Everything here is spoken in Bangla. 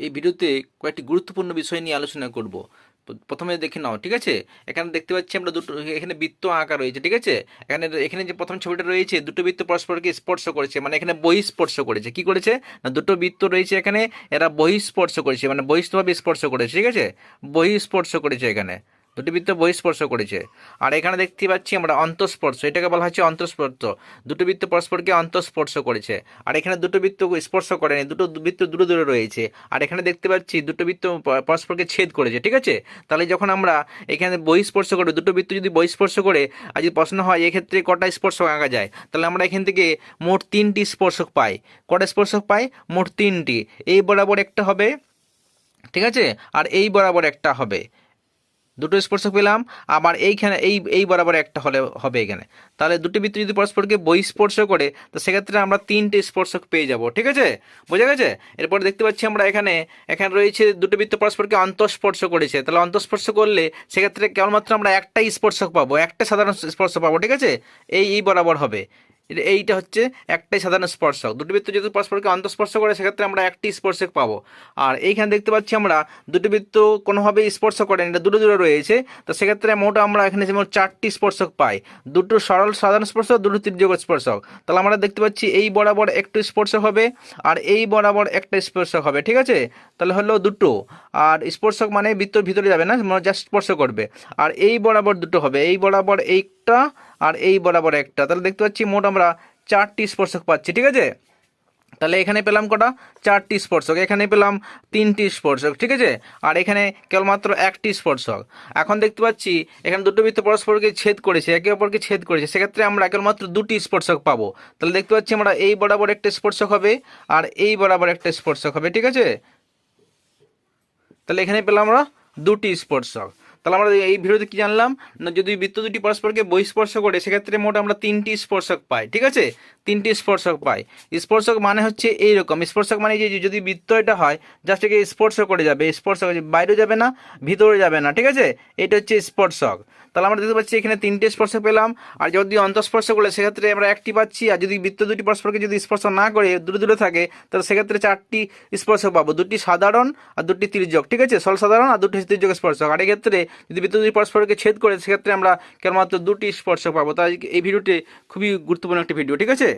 এই ভিডিওতে কয়েকটি গুরুত্বপূর্ণ বিষয় নিয়ে আলোচনা করব। প্রথমে দেখে নাও, ঠিক আছে। এখানে দেখতে পাচ্ছি আমরা দুটো, এখানে বৃত্ত আঁকা রয়েছে, ঠিক আছে। এখানে এখানে যে প্রথম ছবিটা রয়েছে, দুটো বৃত্ত পরস্পরকে স্পর্শ করেছে, মানে এখানে বহিঃস্পর্শ করেছে। কি করেছে না, দুটো বৃত্ত রয়েছে এখানে, এরা বহিঃস্পর্শ করেছে, মানে বহিঃস্থভাবে স্পর্শ করেছে, ঠিক আছে। বহিঃস্পর্শ করেছে, এখানে দুটি বৃত্ত বহিঃস্পর্শ করেছে। আর এখানে দেখতে পাচ্ছি আমরা অন্তঃস্পর্শ, এটাকে বলা হচ্ছে অন্তঃস্পর্শ। দুটো বৃত্ত পরস্পরকে অন্তঃস্পর্শ করেছে। আর এখানে দুটো বৃত্ত স্পর্শ করেনি, দুটো বৃত্ত দূরে দূরে রয়েছে। আর এখানে দেখতে পাচ্ছি দুটো বৃত্ত পরস্পরকে ছেদ করেছে, ঠিক আছে। তাহলে যখন আমরা এখানে বহিঃস্পর্শ করে, দুটো বৃত্ত যদি বহিঃস্পর্শ করে, আর যদি প্রশ্ন হয় এক্ষেত্রে কটা স্পর্শক আঁকা যায়, তাহলে আমরা এখান থেকে মোট 3টি স্পর্শক পাই। কটা স্পর্শক পাই? মোট 3টি। এই বরাবর একটা হবে, ঠিক আছে, আর এই বরাবর একটা হবে। দুটো স্পর্শক পেলাম। আবার এইখানে এই এই বরাবর একটা হলে হবে এখানে। তাহলে দুটি বৃত্ত যদি পরস্পরকে বহিঃস্পর্শ করে, তো সেক্ষেত্রে আমরা 3টে স্পর্শক পেয়ে যাব, ঠিক আছে। বোঝা গেছে? এরপর দেখতে পাচ্ছি আমরা এখানে এখানে রয়েছে দুটো বৃত্ত পরস্পরকে অন্তঃস্পর্শ করেছে। তাহলে অন্তঃস্পর্শ করলে সেক্ষেত্রে কেবলমাত্র আমরা একটাই স্পর্শক পাবো, একটা সাধারণ স্পর্শ পাবো, ঠিক আছে। এই বরাবর হবে। এইটা হচ্ছে একটাই সাধারণ স্পর্শক। দুটি বৃত্ত যদি পরস্পরকে অন্তঃস্পর্শ করে, সেক্ষেত্রে আমরা একটি স্পর্শক পাবো। আর এইখানে দেখতে পাচ্ছি আমরা দুটি বৃত্ত কোনোভাবে স্পর্শ করেনি, এটা দূরে দূরে রয়েছে। তো সেক্ষেত্রে মোট আমরা এখানে যেমন 4টি স্পর্শক পাই। দুটো সরল সাধারণ স্পর্শক, দুটো তির্যক স্পর্শক। তাহলে আমরা দেখতে পাচ্ছি এই বরাবর একটু স্পর্শক হবে, আর এই বরাবর একটা স্পর্শক হবে, ঠিক আছে। তাহলে হলো দুটো। আর স্পর্শক মানে বৃত্তর ভিতরে যাবে না, জাস্ট স্পর্শ করবে। আর এই বরাবর দুটো হবে, এই বরাবর একটা, আর এই বরাবর একটা। তাহলে দেখতে পাচ্ছি মোট আমরা 4টি স্পর্শক পাচ্ছি, ঠিক আছে। তাহলে এখানে পেলাম কটা? 4টি স্পর্শক। এখানে পেলাম 3টি স্পর্শক, ঠিক আছে। আর এখানে কেবলমাত্র একটি স্পর্শক। এখন দেখতে পাচ্ছি এখানে দুটো বৃত্ত পরস্পরকে ছেদ করেছে, একে অপরকে ছেদ করেছে, সেক্ষেত্রে আমরা কেবলমাত্র 2টি স্পর্শক পাবো। তাহলে দেখতে পাচ্ছি আমরা এই বরাবর একটা স্পর্শক হবে, আর এই বরাবর একটা স্পর্শক হবে, ঠিক আছে। তাহলে এখানে পেলাম আমরা 2টি স্পর্শক। তাহলে আমরা এই ভিডিওতে কি জানলাম না, যদি বৃত্ত দুটি পরস্পরকে বহিঃস্পর্শ করে, সেক্ষেত্রে মোট আমরা 3টি স্পর্শক পাই, ঠিক আছে। 3টি স্পর্শক পাই। স্পর্শক মানে হচ্ছে এইরকম। স্পর্শক মানে যে যদি বৃত্ত এটা হয়, জাস্ট একে স্পর্শ করে যাবে, স্পর্শক বাইরে যাবে না, ভিতরে যাবে না, ঠিক আছে। এটা হচ্ছে স্পর্শক। তাহলে আমরা দেখতে পাচ্ছি এখানে 3টে স্পর্শক পেলাম। আর যদি অন্তঃস্পর্শ করলে, সেক্ষেত্রে আমরা একটি পাচ্ছি। আর যদি বৃত্ত দুটি পরস্পরকে যদি স্পর্শ না করে দূরে দূরে থাকে, তাহলে সেক্ষেত্রে 4টি স্পর্শক পাবো, 2টি সাধারণ আর 2টি তির্যক, ঠিক আছে। সরল সাধারণ আর 2টি তির্যক স্পর্শক। আর এক্ষেত্রে যদি বৃত্ত দুটি পরস্পরকে ছেদ করে, সেক্ষেত্রে আমরা কেবলমাত্র 2টি স্পর্শক পাবো। তাই এই ভিডিওটি খুবই গুরুত্বপূর্ণ একটি ভিডিও, ঠিক আছে।